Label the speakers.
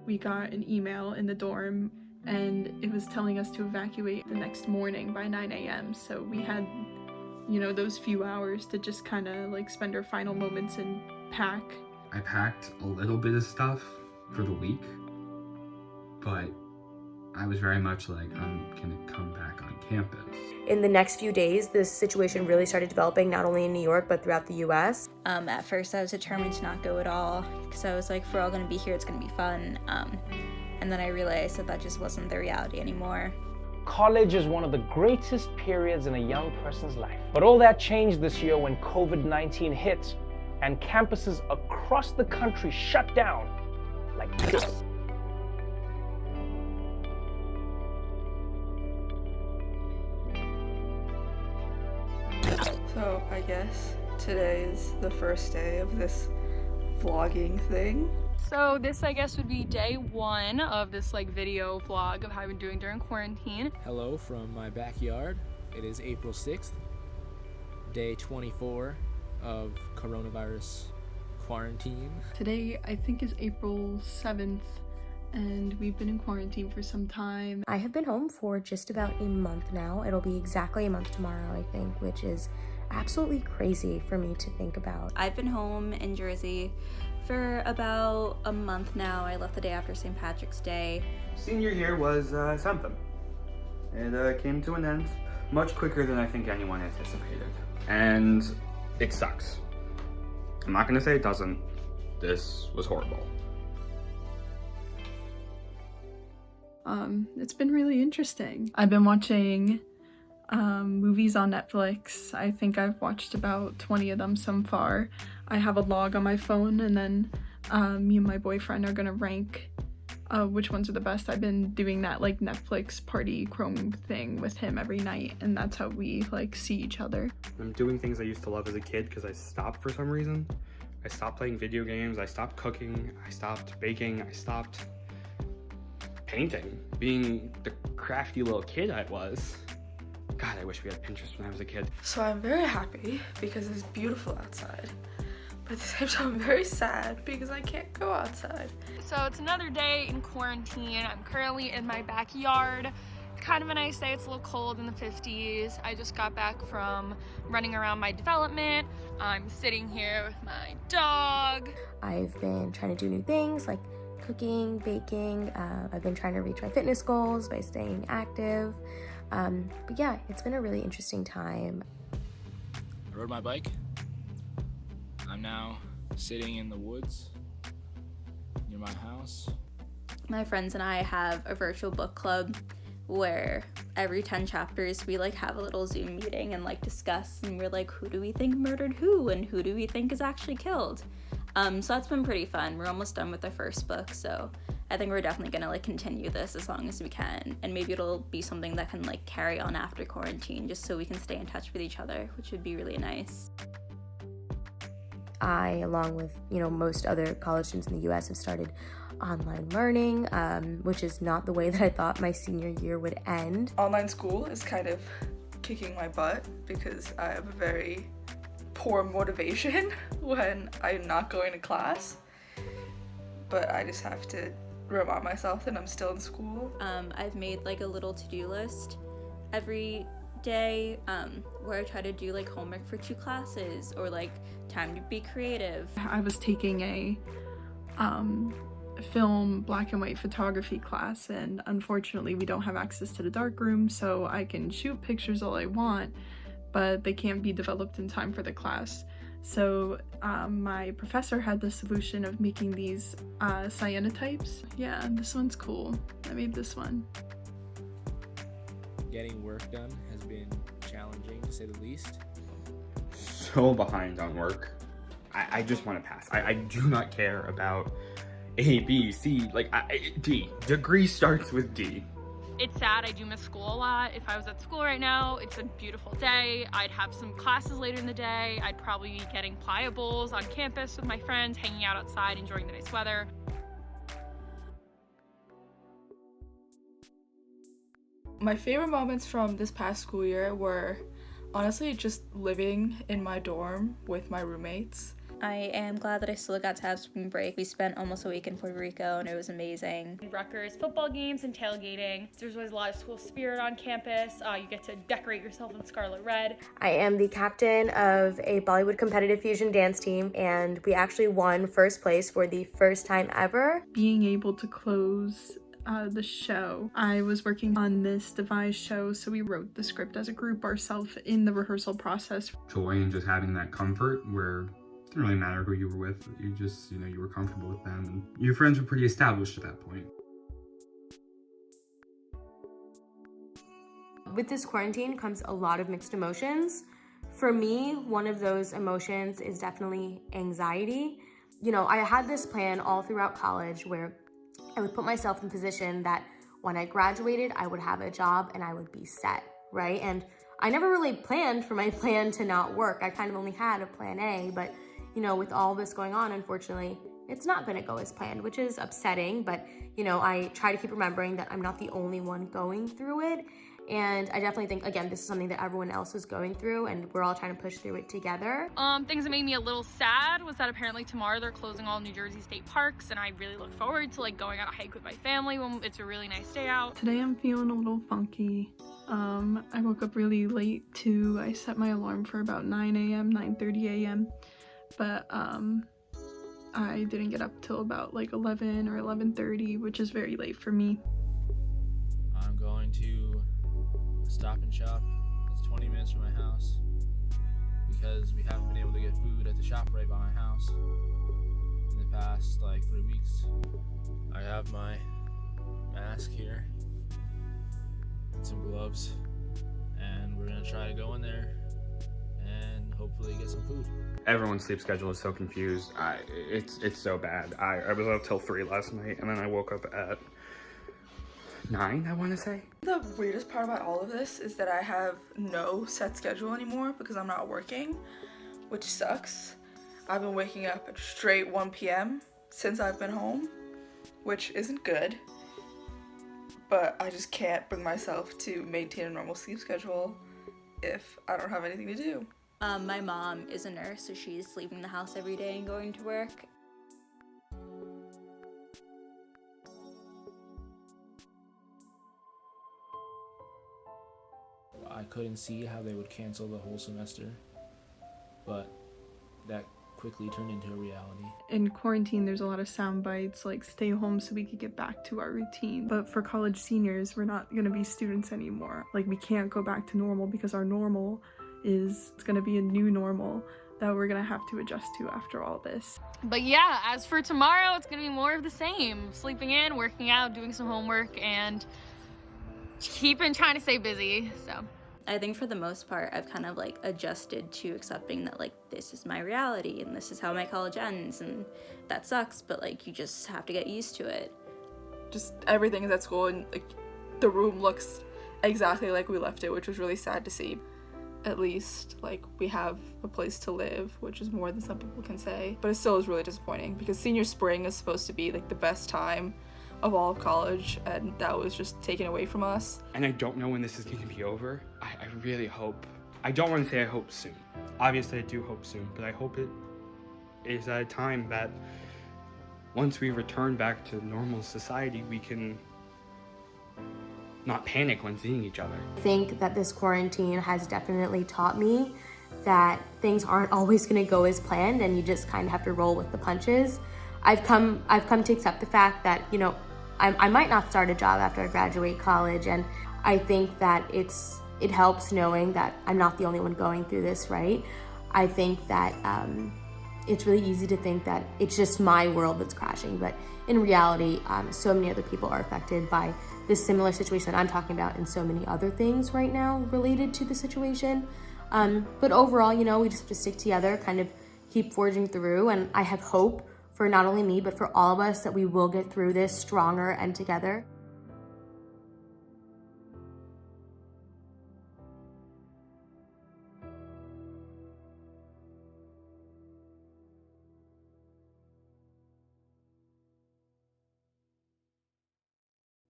Speaker 1: we got an email in the dorm and it was telling us to evacuate the next morning by 9 a.m. So we had, you know, those few hours to just kind of like spend our final moments and pack.
Speaker 2: I packed a little bit of stuff for the week, but I was very much like, I'm gonna come back on campus.
Speaker 3: In the next few days, this situation really started developing, not only in New York, but throughout the US.
Speaker 4: At first I was determined to not go at all, because I was like, if we're all gonna be here, it's gonna be fun. And then I realized that that just wasn't the reality anymore.
Speaker 5: College is one of the greatest periods in a young person's life. But all that changed this year when COVID-19 hit and campuses across the country shut down like this.
Speaker 6: So I guess today is the first day of this vlogging thing.
Speaker 1: So this, I guess, would be day one of this like video vlog of how I've been doing during quarantine.
Speaker 7: Hello from my backyard. It is April 6th, day 24 of coronavirus quarantine.
Speaker 1: Today, I think, is April 7th, and we've been in quarantine for some time.
Speaker 3: I have been home for just about a month now. It'll be exactly a month tomorrow, I think, which is absolutely crazy for me to think about.
Speaker 4: I've been home in Jersey for about a month now. I left the day after St. Patrick's Day.
Speaker 2: Senior year was something. It came to an end much quicker than I think anyone anticipated. And it sucks. I'm not gonna say it doesn't. This was horrible.
Speaker 1: It's been really interesting. I've been watching movies on Netflix. I think I've watched about 20 of them so far. I have a log on my phone, and then me and my boyfriend are gonna rank which ones are the best. I've been doing that like Netflix party Chrome thing with him every night, and that's how we like see each other.
Speaker 2: I'm doing things I used to love as a kid because I stopped for some reason. I stopped playing video games, I stopped cooking, I stopped baking, I stopped painting, being the crafty little kid I was. God, I wish we had Pinterest when I was a kid.
Speaker 6: So I'm very happy because it's beautiful outside. But at the same time, I'm very sad because I can't go outside.
Speaker 1: So it's another day in quarantine. I'm currently in my backyard. It's kind of a nice day. It's a little cold in the 50s. I just got back from running around my development. I'm sitting here with my dog.
Speaker 3: I've been trying to do new things like cooking, baking. I've been trying to reach my fitness goals by staying active. But yeah, it's been a really interesting time.
Speaker 7: I rode my bike. I'm now sitting in the woods near my house.
Speaker 4: My friends and I have a virtual book club where every 10 chapters we like have a little Zoom meeting and like discuss, and we're like, who do we think murdered who and who do we think is actually killed? So that's been pretty fun. We're almost done with the first book, so I think we're definitely gonna like continue this as long as we can, and maybe it'll be something that can like carry on after quarantine just so we can stay in touch with each other, which would be really nice.
Speaker 3: I, along with, most other college students in the US, have started online learning, which is not the way that I thought my senior year would end.
Speaker 6: Online school is kind of kicking my butt because I have a very poor motivation when I'm not going to class. But I just have to remind myself that I'm still in school.
Speaker 4: I've made like a little to-do list every day where I try to do like homework for 2 classes or like time to be creative.
Speaker 1: I was taking a film black and white photography class, and unfortunately we don't have access to the darkroom, so I can shoot pictures all I want, but they can't be developed in time for the class. So my professor had the solution of making these cyanotypes. Yeah, this one's cool. I made this one.
Speaker 7: Getting work done has been challenging, to say the least.
Speaker 2: So behind on work. I just want to pass. I do not care about A, B, C, like D. Degree starts with D.
Speaker 1: It's sad, I do miss school a lot. If I was at school right now, it's a beautiful day. I'd have some classes later in the day. I'd probably be getting playa bowls on campus with my friends, hanging out outside, enjoying the nice weather.
Speaker 6: My favorite moments from this past school year were honestly just living in my dorm with my roommates.
Speaker 4: I am glad that I still got to have spring break. We spent almost a week in Puerto Rico and it was amazing.
Speaker 8: Rutgers football games and tailgating. There's always a lot of school spirit on campus. You get to decorate yourself in scarlet red.
Speaker 3: I am the captain of a Bollywood competitive fusion dance team, and we actually won first place for the first time ever.
Speaker 1: Being able to close the show. I was working on this devised show, so we wrote the script as a group ourselves in the rehearsal process.
Speaker 2: Joy in just having that comfort where it didn't really matter who you were with. You just, you were comfortable with them, and your friends were pretty established at that point.
Speaker 3: With this quarantine comes a lot of mixed emotions. For me, one of those emotions is definitely anxiety. I had this plan all throughout college where I would put myself in a position that when I graduated, I would have a job and I would be set, right? And I never really planned for my plan to not work. I kind of only had a plan A, but with all this going on, unfortunately, it's not gonna go as planned, which is upsetting, but I try to keep remembering that I'm not the only one going through it. And I definitely think, again, this is something that everyone else is going through and we're all trying to push through it together.
Speaker 8: Things that made me a little sad was that apparently tomorrow they're closing all New Jersey state parks, and I really look forward to going on a hike with my family when it's a really nice day out.
Speaker 1: Today I'm feeling a little funky. I woke up really late too. I set my alarm for about 9 a.m., 9:30 a.m. But I didn't get up till about 11 or 11:30, which is very late for me.
Speaker 7: I'm going to Stop and Shop. It's 20 minutes from my house because we haven't been able to get food at the shop right by my house in the past 3 weeks. I have my mask here and some gloves, and we're gonna try to go in there and hopefully get some food.
Speaker 2: Everyone's sleep schedule is so confused. It's so bad. I was up till 3 last night, and then I woke up at 9, I want to say.
Speaker 6: The weirdest part about all of this is that I have no set schedule anymore because I'm not working, which sucks. I've been waking up at straight 1 p.m. since I've been home, which isn't good, but I just can't bring myself to maintain a normal sleep schedule if I don't have anything to do.
Speaker 4: My mom is a nurse, so she's leaving the house every day and going to work.
Speaker 7: I couldn't see how they would cancel the whole semester, but that quickly turned into a reality.
Speaker 1: In quarantine, there's a lot of sound bites like stay home so we could get back to our routine. But for college seniors, we're not gonna be students anymore. We can't go back to normal because our normal it's gonna be a new normal that we're gonna have to adjust to after all this.
Speaker 8: But yeah, as for tomorrow, it's gonna be more of the same. Sleeping in, working out, doing some homework, and trying to stay busy, so.
Speaker 4: I think for the most part, I've kind of adjusted to accepting that this is my reality and this is how my college ends, and that sucks, but you just have to get used to it.
Speaker 6: Just everything is at school, and the room looks exactly like we left it, which was really sad to see. At least we have a place to live, which is more than some people can say, but it still is really disappointing because senior spring is supposed to be the best time of all of college, and that was just taken away from us.
Speaker 2: And I don't know when this is going to be over. I really hope. I don't want to say I hope soon. Obviously I do hope soon, but I hope it is at a time that once we return back to normal society, we can not panic when seeing each other.
Speaker 3: I think that this quarantine has definitely taught me that things aren't always going to go as planned, and you just kind of have to roll with the punches. I've come to accept the fact that I might not start a job after I graduate college, and I think that it helps knowing that I'm not the only one going through this, right? I think that it's really easy to think that it's just my world that's crashing, but in reality, so many other people are affected by this similar situation that I'm talking about, and so many other things right now related to the situation. But overall, we just have to stick together, kind of keep forging through, and I have hope for not only me, but for all of us that we will get through this stronger and together.